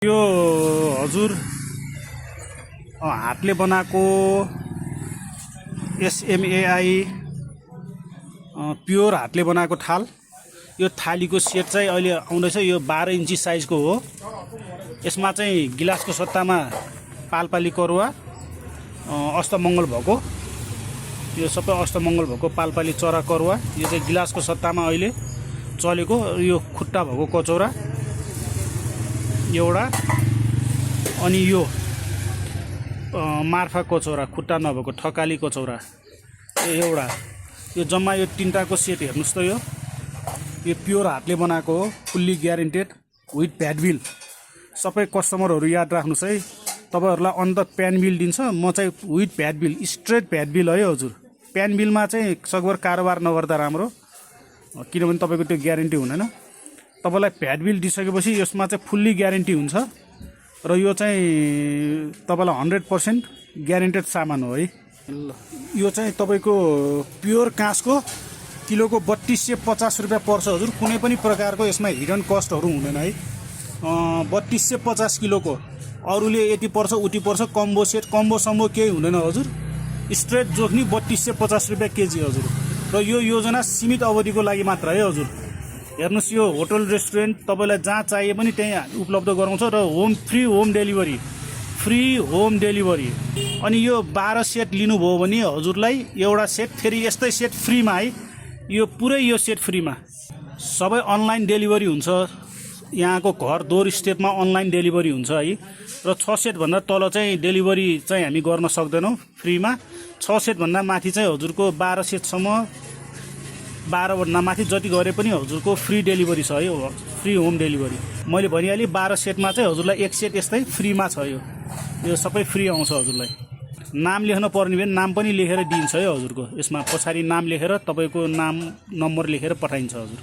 यो हजुर हातले बनाएको एसएमएआई प्योर हातले बनाएको थाल। यो थालीको सेट चाहिँ अहिले आउँदैछ। यो 12 इन्ची साइजको हो। यसमा चाहिँ गिलासको सट्टामा पालपाली करुवा अष्टमङ्गल भएको, यो सबै अष्टमङ्गल भएको पालपाली चरा करुवा। यो चाहिँ गिलासको सट्टामा अहिले चलेको। यो खुट्टा भएको कचौरा एउटा, अनि यो मार्फा कचौरा खुट्टा नभएको ठकाली कचौरा एउटा। यो जम्मा यो तीनटाको सेट हेर्नुस् त। यो प्योर हातले बनाएको हो, fully guaranteed with pad bill. सबै कस्टमरहरू याद राख्नुस् है, तपाईहरुलाई अन्त प्यान बिल दिन्छ, म चाहिँ with pad bill, straight pad bill है हजुर। प्यान बिलमा चाहिँ सकभर कारोबार नगर्दा राम्रो, किनभने तपाईको त्यो ग्यारेन्टी हुँदैन। तपाईलाई प्याड बिल दिइसकेपछि यसमा चाहिँ फुल्ली ग्यारेन्टी हुन्छ र यो चाहिँ तपाईलाई 100% ग्यारेन्टेड सामान हो है। यो चाहिँ तपाईको प्योर काँसको किलोको 3250 रुपैयाँ पर्छ हजुर। कुनै पनि प्रकारको यसमा हिडन कस्टहरू हुँदैन है। 3250 किलोको, अरूले यति पर्छ उति पर्छ, कम्बो सेट कम्बो सम्बो केही हुँदैन हजुर। स्ट्रेट जोख्नी 3250 रुपैयाँ केजी हजुर। र यो योजना सीमित अवधिको लागि मात्र है हजुर। हेर्नुस्, यो होटल रेस्टुरेन्ट तपाईलाई जहाँ चाहिए पनि त्यही उपलब्ध गराउँछ र free home delivery, free home delivery. अनि यो 12 सेट लिनुभयो भने हजुरलाई एउटा सेट फेरि यस्तै सेट फ्रीमा है। यो पुरै यो सेट फ्रीमा। सबै अनलाइन डेलिभरी हुन्छ। यहाँको घर डोर स्टेपमा अनलाइन डेलिभरी हुन्छ है। र 6 सेट भन्दा तल चाहिँ डेलिभरी चाहिँ हामी गर्न सक्दैनौँ फ्रीमा। 6 सेट भन्दा माथि चाहिँ हजुरको 12 सेटसम्म, 12 भन्दा माथि जति गरे पनि हजुरको फ्री डेलिभरी छ है, फ्री होम डेलिभरी। मैले भनिहालेँ 12 सेटमा चाहिँ हजुरलाई एक सेट यस्तै फ्रीमा छ। यो सबै फ्री आउँछ हजुरलाई। नाम लेख्न पर्ने भने नाम पनि लेखेर दिन्छ है हजुरको। यसमा पछाडि नाम लेखेर तपाईको नाम नम्बर लेखेर पठाइन्छ हजुर।